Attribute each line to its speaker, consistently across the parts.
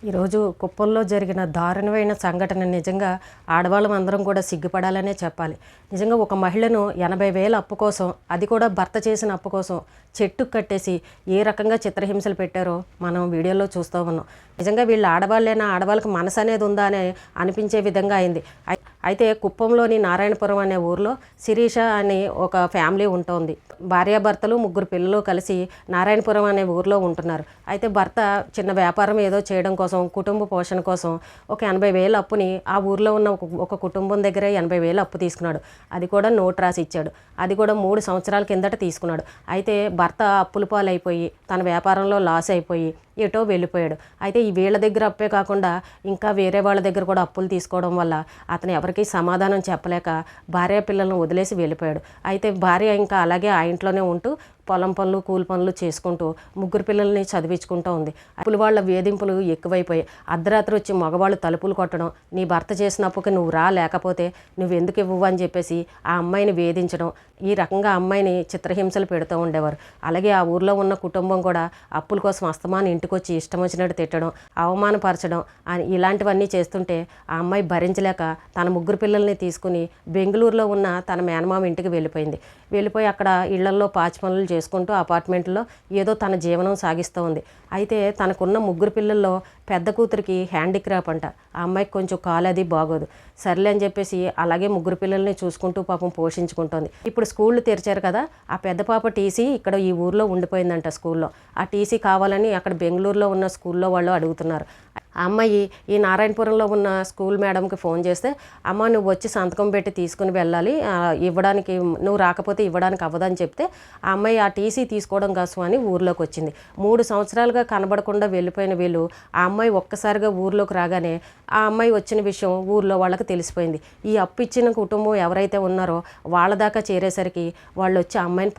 Speaker 1: ఈరోజు కుప్పంలో జరిగిన దారుణమైన సంఘటన నిజంగా ఆడవాళ్ళం అందరం కూడా సిగ్గుపడాలనే చెప్పాలి. నిజంగా ఒక మహిళను 80,000 అప్పు కోసం, అది కూడా భర్త చేసిన అప్పు కోసం చెట్టుకు కట్టేసి ఏ రకంగా చిత్రహింసలు పెట్టారో మనం వీడియోలో చూస్తూ ఉన్నాం. నిజంగా వీళ్ళు ఆడవాళ్ళైనా, ఆడవాళ్ళకి మనసు అనేది ఉందా అని అనిపించే విధంగా అయింది. అయితే కుప్పంలోని నారాయణపురం అనే ఊరిలో శిరీష అని ఒక ఫ్యామిలీ ఉంటుంది. భార్యాభర్తలు 3 పిల్లలు కలిసి నారాయణపురం అనే ఊరిలో ఉంటున్నారు. అయితే భర్త చిన్న వ్యాపారం ఏదో చేయడం కోసం, కుటుంబ పోషణ కోసం ఒక 80,000 అప్పుని ఆ ఊరిలో ఉన్న ఒక కుటుంబం దగ్గర 80,000 అప్పు తీసుకున్నాడు. అది కూడా నోట్ రాసి ఇచ్చాడు. అది కూడా 3 సంవత్సరాల కిందట తీసుకున్నాడు. అయితే భర్త అప్పుల పాలైపోయి తన వ్యాపారంలో లాస్ అయిపోయి ఎటో వెళ్ళిపోయాడు. అయితే ఈ వీళ్ళ దగ్గర అప్పే కాకుండా ఇంకా వేరే వాళ్ళ దగ్గర కూడా అప్పులు తీసుకోవడం వల్ల అతను ఎవరికీ సమాధానం చెప్పలేక భార్య పిల్లలను వదిలేసి వెళ్ళిపోయాడు. అయితే భార్య ఇంకా అలాగే ఆ ఇంట్లోనే ఉంటూ పొలం పనులు, కూలి పనులు చేసుకుంటూ 3 పిల్లల్ని చదివించుకుంటూ ఉంది. అప్పుల వాళ్ళ వేధింపులు ఎక్కువైపోయాయి. అర్ధరాత్రి వచ్చి మగవాళ్ళు తలుపులు కొట్టడం, నీ భర్త చేసినప్పుకి నువ్వు రా, లేకపోతే నువ్వు ఎందుకు ఇవ్వవు అని చెప్పేసి ఆ అమ్మాయిని వేధించడం, ఈ రకంగా అమ్మాయిని చిత్రహింసలు పెడుతూ ఉండేవారు. అలాగే ఆ ఊర్లో ఉన్న కుటుంబం కూడా అప్పుల కోసం అస్తమానం ఇంటికి వచ్చి ఇష్టం వచ్చినట్టు తిట్టడం, అవమానపరచడం ఇలాంటివన్నీ చేస్తుంటే ఆ అమ్మాయి భరించలేక తన 3 పిల్లల్ని తీసుకుని బెంగళూరులో ఉన్న తన మేనమామ ఇంటికి వెళ్ళిపోయి అక్కడ ఇళ్లల్లో పాచి పనులు చేసుకుంటూ అపార్ట్మెంట్లో ఏదో తన జీవనం సాగిస్తూ ఉంది. అయితే తనకున్న 3 పిల్లల్లో పెద్ద కూతురికి హ్యాండిక్రాఫ్ట్ అంట. ఆ అమ్మాయికి కొంచెం కాలు అది బాగోదు. సర్లే అని చెప్పేసి అలాగే 3 పిల్లల్ని చూసుకుంటూ పాపం పోషించుకుంటుంది. ఇప్పుడు స్కూళ్ళు తెరిచారు కదా, ఆ పెద్ద పాప టీసీ ఇక్కడ ఈ ఊర్లో ఉండిపోయిందంట స్కూల్లో. ఆ టీసీ కావాలని అక్కడ బెంగళూరులో ఉన్న స్కూల్లో వాళ్ళు అడుగుతున్నారు. ఆ అమ్మాయి ఈ నారాయణపురంలో ఉన్న స్కూల్ మేడంకి ఫోన్ చేస్తే, అమ్మ నువ్వు వచ్చి సంతకం పెట్టి తీసుకుని వెళ్ళాలి, ఇవ్వడానికి నువ్వు రాకపోతే ఇవ్వడానికి అవ్వదని చెప్తే ఆ అమ్మాయి ఆ టీసీ తీసుకోవడం కోసం అని ఊర్లోకి వచ్చింది. 3 సంవత్సరాలుగా కనబడకుండా వెళ్ళిపోయిన వీళ్ళు ఆ అమ్మాయి ఒక్కసారిగా ఊర్లోకి రాగానే ఆ అమ్మాయి వచ్చిన విషయం ఊర్లో వాళ్ళకి తెలిసిపోయింది. ఈ అప్పు ఇచ్చిన కుటుంబం ఎవరైతే ఉన్నారో వాళ్ళ దాకా చేరేసరికి వాళ్ళు వచ్చి ఆ అమ్మాయిని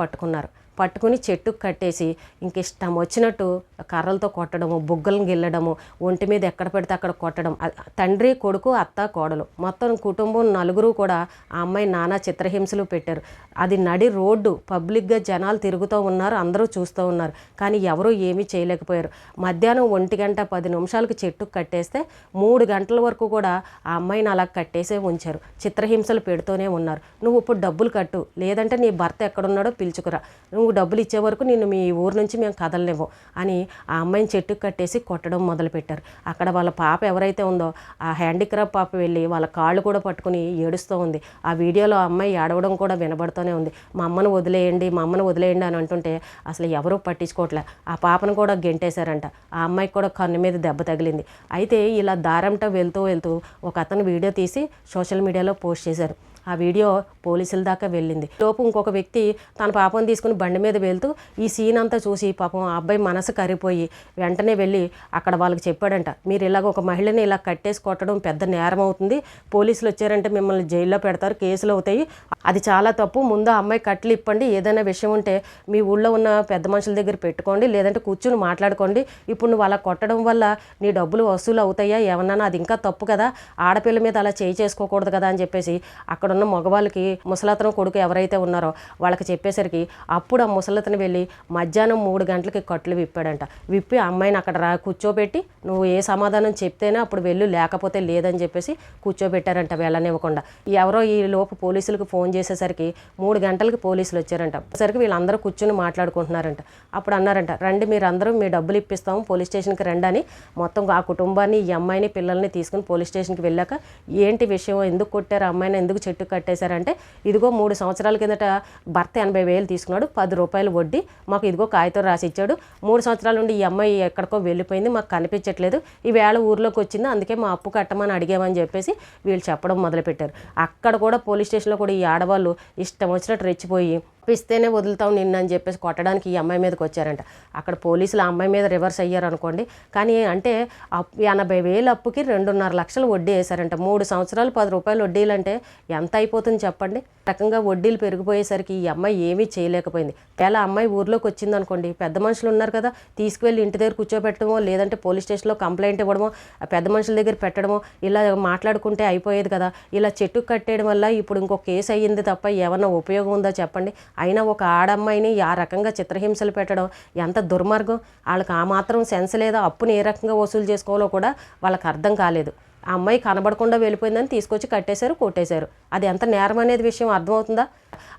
Speaker 1: పట్టుకుని చెట్టుకు కట్టేసి ఇంక ఇష్టం వచ్చినట్టు కర్రలతో కొట్టడము, బుగ్గలను గిల్లడము, ఒంటి మీద ఎక్కడ పెడితే అక్కడ కొట్టడం. తండ్రి, కొడుకు, అత్త, కోడలు మొత్తం కుటుంబం 4 కూడా ఆ అమ్మాయి నానా చిత్రహింసలు పెట్టారు. అది నడి రోడ్డు, పబ్లిక్గా జనాలు తిరుగుతూ ఉన్నారు, అందరూ చూస్తూ ఉన్నారు. కానీ ఎవరూ ఏమీ చేయలేకపోయారు. మధ్యాహ్నం 1:10 చెట్టుకు కట్టేస్తే 3 గంటల వరకు కూడా ఆ అమ్మాయిని అలా కట్టేసే ఉంచారు. చిత్రహింసలు పెడుతూనే ఉన్నారు. నువ్వు ఇప్పుడు డబ్బులు కట్టు, లేదంటే నీ భర్త ఎక్కడున్నాడో పిలుచుకురా, నువ్వు డబ్బులు ఇచ్చే వరకు నిన్ను మీ ఊరు నుంచి మేము కదలనివ్వం అని ఆ అమ్మాయిని చెట్టుకు కట్టేసి కొట్టడం మొదలుపెట్టారు. అక్కడ వాళ్ళ పాప ఎవరైతే ఉందో ఆ హ్యాండిక్రాఫ్ట్ పాప వెళ్ళి వాళ్ళ కాళ్ళు కూడా పట్టుకుని ఏడుస్తూ ఉంది. ఆ వీడియోలో ఆ అమ్మాయి ఏడవడం కూడా వినబడుతూనే ఉంది. మా అమ్మను వదిలేయండి అని అంటుంటే అసలు ఎవరూ పట్టించుకోవట్లే. ఆ పాపను కూడా గెంటేశారంట. ఆ అమ్మాయికి కూడా కన్ను మీద దెబ్బ తగిలింది. అయితే ఇలా దారంట వెళ్తూ ఒక అతను వీడియో తీసి సోషల్ మీడియాలో పోస్ట్ చేశారు. ఆ వీడియో పోలీసుల దాకా వెళ్ళింది. లోపు ఇంకొక వ్యక్తి తన పాపను తీసుకుని బండి మీద వెళ్తూ ఈ సీన్ అంతా చూసి పాపం ఆ అబ్బాయి మనసు కరిగిపోయి వెంటనే వెళ్ళి అక్కడ వాళ్ళకి చెప్పాడంట, మీరు ఇలాగ ఒక మహిళని ఇలా కట్టేసి కొట్టడం పెద్ద నేరం అవుతుంది, పోలీసులు వచ్చారంటే మిమ్మల్ని జైల్లో పెడతారు, కేసులు అవుతాయి, అది చాలా తప్పు, ముందు ఆ అమ్మాయి కట్లు ఇప్పండి, ఏదైనా విషయం ఉంటే మీ ఊళ్ళో ఉన్న పెద్ద మనుషుల దగ్గర పెట్టుకోండి, లేదంటే కూర్చుని మాట్లాడుకోండి, ఇప్పుడు నువ్వు అలా కొట్టడం వల్ల నీ డబ్బులు వసూలు అవుతాయా ఏమన్నా, అది ఇంకా తప్పు కదా, ఆడపిల్ల మీద అలా చేసుకోకూడదు కదా అని చెప్పేసి అక్కడ ఉన్న మగవాళ్ళకి ముసలతను కొడుకు ఎవరైతే ఉన్నారో వాళ్ళకి చెప్పేసరికి అప్పుడు ఆ ముసలతను వెళ్ళి మధ్యాహ్నం 3 గంటలకి కట్లు విప్పి ఆ అమ్మాయిని అక్కడ కూర్చోబెట్టి నువ్వు ఏ సమాధానం చెప్తేనే అప్పుడు వెళ్ళు, లేకపోతే లేదని చెప్పేసి కూర్చోబెట్టారంట వెళ్ళనివ్వకుండా. ఎవరో ఈ లోపు పోలీసులకు ఫోన్ చేసేసరికి 3 గంటలకి పోలీసులు వచ్చారంట. సరికి వీళ్ళందరూ కూర్చుని మాట్లాడుకుంటున్నారంట. అప్పుడు అన్నారంట, రండి మీరందరూ మీ డబ్బులు ఇప్పిస్తాము, పోలీస్ స్టేషన్కి రండి అని మొత్తం ఆ కుటుంబాన్ని, ఈ అమ్మాయిని, పిల్లల్ని తీసుకుని పోలీస్ స్టేషన్కి వెళ్ళాక ఏంటి విషయం, ఎందుకు కొట్టారు అమ్మాయిని, ఎందుకు చెట్టు కట్టేశారంటే, ఇదిగో 3 సంవత్సరాల కిందట భర్త 80,000 తీసుకున్నాడు, 10 రూపాయలు వడ్డీ, మాకు ఇదిగో కాగితం రాసి ఇచ్చాడు, 3 సంవత్సరాల నుండి ఈ అమ్మాయి ఎక్కడికో వెళ్ళిపోయింది, మాకు కనిపించట్లేదు, ఈ వేళ ఊర్లోకి వచ్చింది, అందుకే మా అప్పు కట్టమని అడిగామని చెప్పేసి వీళ్ళు చెప్పడం మొదలుపెట్టారు. అక్కడ కూడా పోలీస్ స్టేషన్లో కూడా ఈ ఆడవాళ్ళు ఇష్టం వచ్చినట్టు రెచ్చిపోయి ఇస్తేనే వదులుతాం నిన్ను అని చెప్పేసి కొట్టడానికి ఈ అమ్మాయి మీదకి వచ్చారంట. అక్కడ పోలీసులు ఆ అమ్మాయి మీద రివర్స్ అయ్యారు అనుకోండి. కానీ అంటే 80,000 అప్పుకి 2.5 లక్షలు వడ్డీ వేశారంట. 3 సంవత్సరాలు 10 రూపాయలు వడ్డీలు అంటే ఎంత అయిపోతుంది చెప్పండి. రకంగా వడ్డీలు పెరిగిపోయేసరికి ఈ అమ్మాయి ఏమీ చేయలేకపోయింది. ఇలా అమ్మాయి ఊర్లోకి వచ్చింది అనుకోండి, పెద్ద మనుషులు ఉన్నారు కదా, తీసుకువెళ్ళి ఇంటి దగ్గర కూర్చోబెట్టడమో, లేదంటే పోలీస్ స్టేషన్లో కంప్లైంట్ ఇవ్వడమో, పెద్ద మనుషుల దగ్గర పెట్టడమో, ఇలా మాట్లాడుకుంటే అయిపోయేది కదా. ఇలా చెట్టుకు కట్టేయడం వల్ల ఇప్పుడు ఇంకో కేసు అయ్యింది తప్ప ఏమన్నా ఉపయోగం ఉందా చెప్పండి. అయినా ఒక ఆడమ్మాయిని ఆ రకంగా చిత్రహింసలు పెట్టడం ఎంత దుర్మార్గం. వాళ్ళకి ఆ మాత్రం సెన్స్ లేదా? అప్పుని ఏ రకంగా వసూలు చేసుకోవాలో కూడా వాళ్ళకి అర్థం కాలేదు. ఆ అమ్మాయి కనబడకుండా వెళ్ళిపోయిందని తీసుకొచ్చి కట్టేశారు, కొట్టేశారు. అది ఎంత నేరం అనేది విషయం అర్థమవుతుందా?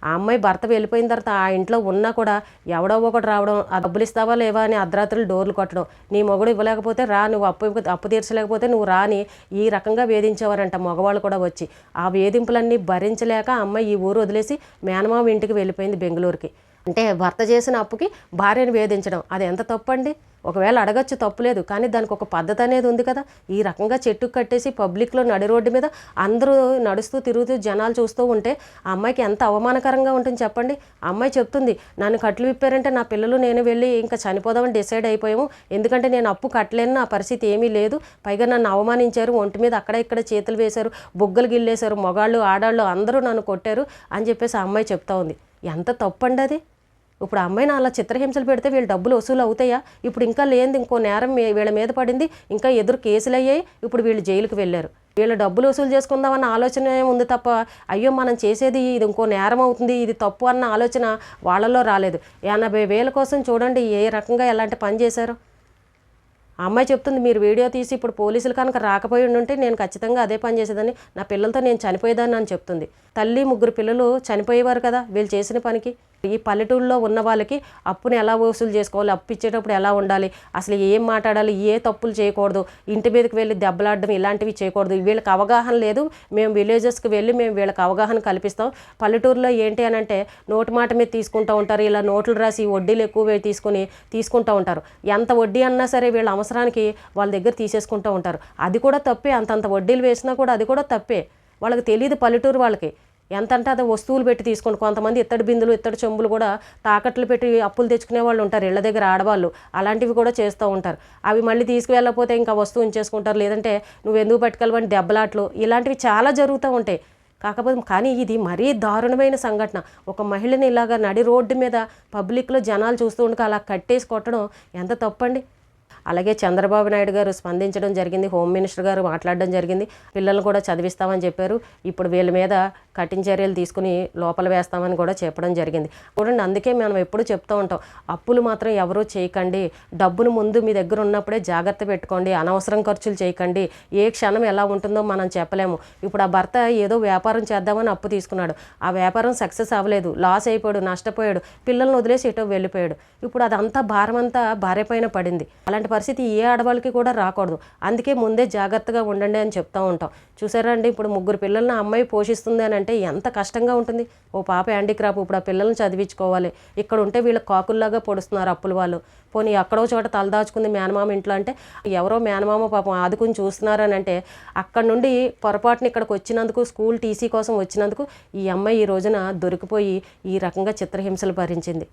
Speaker 1: ఆ అమ్మాయి భర్త వెళ్ళిపోయిన తర్వాత ఆ ఇంట్లో ఉన్నా కూడా ఎవడో ఒకటి రావడం, ఆ డబ్బులు ఇస్తావా లేవా అని అర్ధరాత్రులు డోర్లు కొట్టడం, నీ మొగుడు ఇవ్వలేకపోతే రా, నువ్వు అప్పు తీర్చలేకపోతే నువ్వు రాని ఈ రకంగా వేధించేవారంట మగవాళ్ళు కూడా వచ్చి. ఆ వేధింపులన్నీ భరించలేక ఆ అమ్మాయి ఈ ఊరు వదిలేసి మేనమామ ఇంటికి వెళ్ళిపోయింది బెంగళూరుకి. అంటే భర్త చేసిన అప్పుకి భార్యను వేధించడం అది ఎంత తప్పండి? ఒకవేళ అడగచ్చు, తప్పులేదు, కానీ దానికి ఒక పద్ధతి అనేది ఉంది కదా. ఈ రకంగా చెట్టుకు కట్టేసి పబ్లిక్లో నడి రోడ్డు మీద అందరూ నడుస్తూ తిరుగుతూ జనాలు చూస్తూ ఉంటే ఆ అమ్మాయికి ఎంత అవమానకరంగా ఉంటుంది చెప్పండి. ఆ అమ్మాయి చెప్తుంది, నన్ను కట్లు విప్పారంటే నా పిల్లలు నేను వెళ్ళి ఇంకా చనిపోదామని డిసైడ్ అయిపోయాము, ఎందుకంటే నేను అప్పు కట్టలేను, నా పరిస్థితి ఏమీ లేదు, పైగా నన్ను అవమానించారు, ఒంటి మీద అక్కడ ఇక్కడ చేతులు వేశారు, బొగ్గలు గిల్లేశారు, మగాళ్ళు ఆడాళ్ళు అందరూ నన్ను కొట్టారు అని చెప్పేసి ఆ అమ్మాయి చెప్తా ఉంది. ఎంత తప్పండి అది. ఇప్పుడు ఆ అమ్మాయిని అలా చిత్రహింసలు పెడితే వీళ్ళు డబ్బులు వసూలు అవుతాయా? ఇప్పుడు ఇంకా లేనిది ఇంకో నేరం వీళ్ళ మీద పడింది, ఇంకా ఎదురు కేసులు అయ్యాయి, ఇప్పుడు వీళ్ళు జైలుకి వెళ్ళారు. వీళ్ళు డబ్బులు వసూలు చేసుకుందామన్న ఆలోచన ఉంది తప్ప, అయ్యో మనం చేసేది ఇది ఇంకో నేరం అవుతుంది, ఇది తప్పు అన్న ఆలోచన వాళ్ళలో రాలేదు. 80,000 కోసం చూడండి ఏ రకంగా ఎలాంటి పని చేశారో. ఆ అమ్మాయి చెప్తుంది, మీరు వీడియో తీసి ఇప్పుడు పోలీసులు కనుక రాకపోయి ఉంటే నేను ఖచ్చితంగా అదే పని చేసేదాన్ని, నా పిల్లలతో నేను చనిపోయేదాన్ని అని చెప్తుంది. తల్లి 3 పిల్లలు చనిపోయేవారు కదా వీళ్ళు చేసిన పనికి. ఈ పల్లెటూళ్ళలో ఉన్న వాళ్ళకి అప్పుని ఎలా వసూలు చేసుకోవాలి, అప్పు ఇచ్చేటప్పుడు ఎలా ఉండాలి, అసలు ఏం మాట్లాడాలి, ఏ తప్పులు చేయకూడదు, ఇంటి మీదకి వెళ్ళి దెబ్బలాడడం ఇలాంటివి చేయకూడదు, వీళ్ళకి అవగాహన లేదు. మేము విలేజెస్కి వెళ్ళి మేము వీళ్ళకి అవగాహన కల్పిస్తాం. పల్లెటూరులో ఏంటి అని అంటే నోటు మాట మీద తీసుకుంటూ ఉంటారు, ఇలా నోట్లు రాసి వడ్డీలు ఎక్కువ తీసుకుంటూ ఉంటారు. ఎంత వడ్డీ అన్నా సరే వీళ్ళ అవసరానికి వాళ్ళ దగ్గర తీసేసుకుంటూ ఉంటారు. అది కూడా తప్పే. అంతంత వడ్డీలు వేసినా కూడా అది కూడా తప్పే. వాళ్ళకి తెలియదు పల్లెటూరు వాళ్ళకి. ఎంత అంటే అది వస్తువులు పెట్టి తీసుకోండి. కొంతమంది ఇత్తడి బిందులు, ఇత్తడి చెంబులు కూడా తాకట్లు పెట్టి అప్పులు తెచ్చుకునే వాళ్ళు ఉంటారు, ఇళ్ళ దగ్గర ఆడవాళ్ళు అలాంటివి కూడా చేస్తూ ఉంటారు. అవి మళ్ళీ తీసుకువెళ్ళకపోతే ఇంకా వస్తువు ఉంచేసుకుంటారు, లేదంటే నువ్వు ఎందుకు పట్టుకెళ్ళవని దెబ్బలాట్లు ఇలాంటివి చాలా జరుగుతూ ఉంటాయి. కానీ ఇది మరీ దారుణమైన సంఘటన. ఒక మహిళని ఇలాగా నడి రోడ్డు మీద పబ్లిక్లో జనాలు చూస్తూ ఉండక అలా కట్టేసి కొట్టడం ఎంత తప్పండి. అలాగే చంద్రబాబు నాయుడు గారు స్పందించడం జరిగింది, హోమ్ మినిస్టర్ గారు మాట్లాడడం జరిగింది, పిల్లల్ని కూడా చదివిస్తామని చెప్పారు. ఇప్పుడు వీళ్ళ మీద కఠిన చర్యలు తీసుకుని లోపల వేస్తామని కూడా చెప్పడం జరిగింది. చూడండి, అందుకే మనం ఎప్పుడు చెప్తూ ఉంటాం, అప్పులు మాత్రం ఎవరూ చేయకండి, డబ్బును ముందు మీ దగ్గర ఉన్నప్పుడే జాగ్రత్త పెట్టుకోండి, అనవసరం ఖర్చులు చేయకండి, ఏ క్షణం ఎలా ఉంటుందో మనం చెప్పలేము. ఇప్పుడు ఆ భర్త ఏదో వ్యాపారం చేద్దామని అప్పు తీసుకున్నాడు, ఆ వ్యాపారం సక్సెస్ అవ్వలేదు, లాస్ అయిపోయాడు, నష్టపోయాడు, పిల్లల్ని వదిలేసి ఎటో వెళ్ళిపోయాడు. ఇప్పుడు అదంతా భారం అంతా భార్య పైన పడింది. అలాంటి పరిస్థితి ఏ ఆడవాళ్ళకి కూడా రాకూడదు. అందుకే ముందే జాగ్రత్తగా ఉండండి అని చెప్తూ ఉంటాం. చూసారా అండి, ఇప్పుడు 3 పిల్లల్ని అమ్మాయి పోషిస్తుంది అని అంటే ఎంత కష్టంగా ఉంటుంది. ఓ పాప హ్యాండిక్రాఫ్ట్, ఇప్పుడు ఆ పిల్లల్ని చదివించుకోవాలి, ఇక్కడ ఉంటే వీళ్ళ కాకుల్లాగా పొడుస్తున్నారు అప్పుల వాళ్ళు. పోనీ ఎక్కడో చోట తలదాచుకుంది మేనమామ ఇంట్లో అంటే ఎవరో మేనమామ పాపం ఆదుకుని చూస్తున్నారని అంటే అక్కడ నుండి పొరపాటున ఇక్కడికి వచ్చినందుకు, స్కూల్ టీసీ కోసం వచ్చినందుకు ఈ అమ్మాయి ఈ రోజున దొరికిపోయి ఈ రకంగా చిత్రహింసలు భరించింది.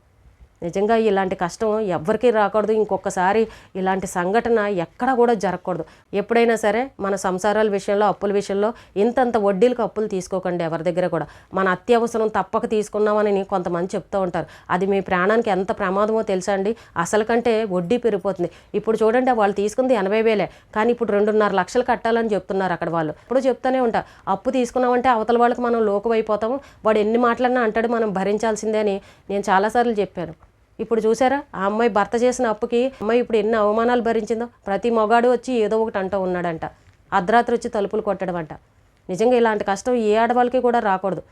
Speaker 1: నిజంగా ఇలాంటి కష్టం ఎవ్వరికీ రాకూడదు. ఇంకొకసారి ఇలాంటి సంఘటన ఎక్కడా కూడా జరగకూడదు. ఎప్పుడైనా సరే మన సంసారాల విషయంలో, అప్పుల విషయంలో ఇంతంత వడ్డీలకు అప్పులు తీసుకోకండి ఎవరి దగ్గర కూడా. మన అత్యవసరం తప్పక తీసుకున్నామని కొంతమంది చెప్తూ ఉంటారు. అది మీ ప్రాణానికి ఎంత ప్రమాదమో తెలుసా అండి. అసలు కంటే వడ్డీ పెరిగిపోతుంది. ఇప్పుడు చూడండి, వాళ్ళు తీసుకుంది 80,000, కానీ ఇప్పుడు 2.5 లక్షలు కట్టాలని చెప్తున్నారు అక్కడ వాళ్ళు. ఇప్పుడు చెప్తూనే ఉంటా, అప్పు తీసుకున్నామంటే అవతల వాళ్ళకి మనం లోకు అయిపోతాము, వాడు ఎన్ని మాటలన్నా అంటాడు, మనం భరించాల్సిందే అని నేను చాలాసార్లు చెప్పాను. ఇప్పుడు చూసారా, ఆ అమ్మాయి భర్త చేసిన అప్పుకి అమ్మాయి ఇప్పుడు ఎన్ని అవమానాలు భరించిందో. ప్రతి మొగాడు వచ్చి ఏదో ఒకటి అంటూ ఉన్నాడంట, అర్ధరాత్రి వచ్చి తలుపులు కొట్టడం అంట. నిజంగా ఇలాంటి కష్టం ఏ ఆడవాళ్ళకి కూడా రాకూడదు.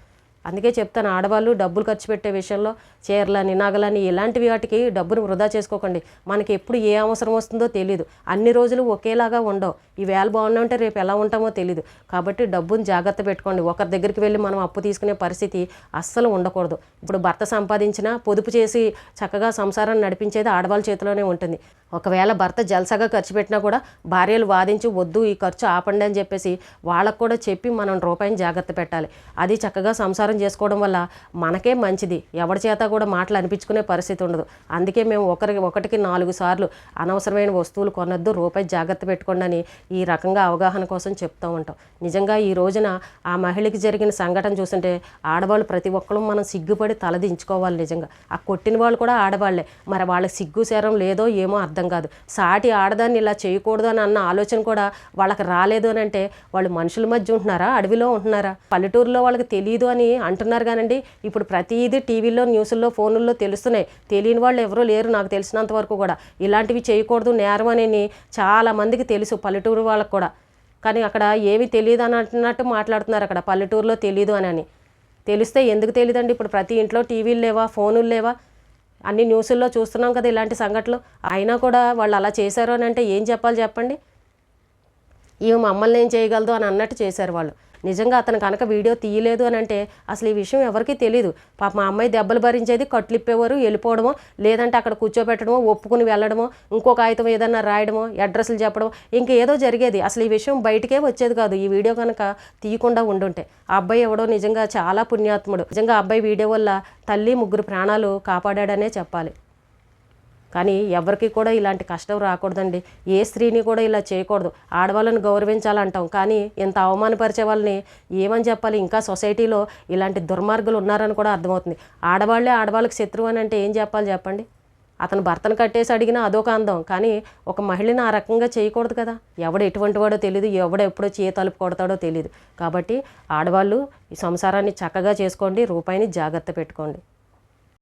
Speaker 1: అందుకే చెప్తాను, ఆడవాళ్ళు డబ్బులు ఖర్చు పెట్టే విషయంలో చీరలని, నగలని ఇలాంటివి వాటికి డబ్బును వృధా చేసుకోకండి. మనకి ఎప్పుడు ఏ అవసరం వస్తుందో తెలియదు. అన్ని రోజులు ఒకేలాగా ఉండవు. ఈ వేళ బాగుంటే రేపు ఎలా ఉంటామో తెలియదు. కాబట్టి డబ్బును జాగ్రత్త పెట్టుకోండి. ఒకరి దగ్గరికి వెళ్ళి మనం అప్పు తీసుకునే పరిస్థితి అస్సలు ఉండకూడదు. ఇప్పుడు భర్త సంపాదించినా పొదుపు చేసి చక్కగా సంసారాన్ని నడిపించేది ఆడవాళ్ళ చేతిలోనే ఉంటుంది. ఒకవేళ భర్త జల్సాగా ఖర్చు పెట్టినా కూడా భార్యలు వాదించి వద్దు ఈ ఖర్చు ఆపండి అని చెప్పేసి వాళ్ళకు కూడా చెప్పి మనం రూపాయిని జాగ్రత్త పెట్టాలి. అది చక్కగా సంసారం చేసుకోవడం వల్ల మనకే మంచిది. ఎవరి చేత కూడా మాటలు అనిపించుకునే పరిస్థితి ఉండదు. అందుకే మేము ఒకటికి 4 సార్లు అనవసరమైన వస్తువులు కొనొద్దు, రూపాయి జాగ్రత్త పెట్టుకోండి అని ఈ రకంగా అవగాహన కోసం చెప్తూ ఉంటాం. నిజంగా ఈ రోజున ఆ మహిళకి జరిగిన సంఘటన చూస్తుంటే ఆడవాళ్ళు ప్రతి ఒక్కరు మనం సిగ్గుపడి తలదించుకోవాలి. నిజంగా ఆ కొట్టిన వాళ్ళు కూడా ఆడవాళ్లే. మరి వాళ్ళకి సిగ్గు శరం లేదో ఏమో అర్థం అర్థం కాదు. సాటి ఆడదాన్ని ఇలా చేయకూడదు అని అన్న ఆలోచన కూడా వాళ్ళకి రాలేదు అని అంటే వాళ్ళు మనుషుల మధ్య ఉంటున్నారా, అడవిలో ఉంటున్నారా? పల్లెటూరులో వాళ్ళకి తెలియదు అని అంటున్నారు కానండి, ఇప్పుడు ప్రతిదీ టీవీల్లో, న్యూస్ల్లో, ఫోన్లలో తెలుస్తున్నాయి. తెలియని వాళ్ళు ఎవరూ లేరు నాకు తెలిసినంత వరకు కూడా. ఇలాంటివి చేయకూడదు, నేరం అని చాలామందికి తెలుసు పల్లెటూరు వాళ్ళకు కూడా. కానీ అక్కడ ఏమీ తెలియదు అని అంటున్నట్టు మాట్లాడుతున్నారు. అక్కడ పల్లెటూరులో తెలియదు అని తెలిస్తే ఎందుకు తెలియదండి? ఇప్పుడు ప్రతి ఇంట్లో టీవీలు లేవా, ఫోనులు లేవా? అన్ని న్యూస్ల్లో చూస్తున్నాం కదా ఇలాంటి సంఘటనలు. అయినా కూడా వాళ్ళు అలా చేశారు అని అంటే ఏం చెప్పాలి చెప్పండి? ఈమె మమ్మల్ని ఏం చేయగలదు అని అన్నట్టు చేశారు వాళ్ళు. నిజంగా అతను కనుక వీడియో తీయలేదు అని అంటే అసలు ఈ విషయం ఎవరికీ తెలియదు. పాప మా అమ్మాయి దెబ్బలు భరించేది, కట్లిప్పేవారు, వెళ్ళిపోవడమో, లేదంటే అక్కడ కూర్చోబెట్టడమో, ఒప్పుకుని వెళ్ళడమో, ఇంకో కాగితం ఏదన్నా రాయడమో, అడ్రస్లు చెప్పడమో, ఇంకేదో జరిగేది. అసలు ఈ విషయం బయటకే వచ్చేది కాదు ఈ వీడియో కనుక తీయకుండా ఉండుంటే. ఆ అబ్బాయి ఎవడో నిజంగా చాలా పుణ్యాత్ముడు. నిజంగా ఆ అబ్బాయి వీడియో వల్ల తల్లి, 3 ప్రాణాలు కాపాడాడనే చెప్పాలి. కానీ ఎవరికి కూడా ఇలాంటి కష్టం రాకూడదండి. ఏ స్త్రీని కూడా ఇలా చేయకూడదు. ఆడవాళ్ళని గౌరవించాలంటాం, కానీ ఇంత అవమానపరిచే వాళ్ళని ఏమని చెప్పాలి? ఇంకా సొసైటీలో ఇలాంటి దుర్మార్గులు ఉన్నారని కూడా అర్థమవుతుంది. ఆడవాళ్ళే ఆడవాళ్ళకి శత్రువు అని అంటే ఏం చెప్పాలి చెప్పండి? అతను భర్తను కట్టేసి అడిగినా అదొక అందం, కానీ ఒక మహిళని ఆ రకంగా చేయకూడదు కదా. ఎవడు ఎటువంటి వాడో తెలియదు, ఎవడు ఎప్పుడో తలుపు కొడతాడో తెలియదు. కాబట్టి ఆడవాళ్ళు ఈ సంసారాన్ని చక్కగా చేసుకోండి, రూపాయిని జాగ్రత్త పెట్టుకోండి.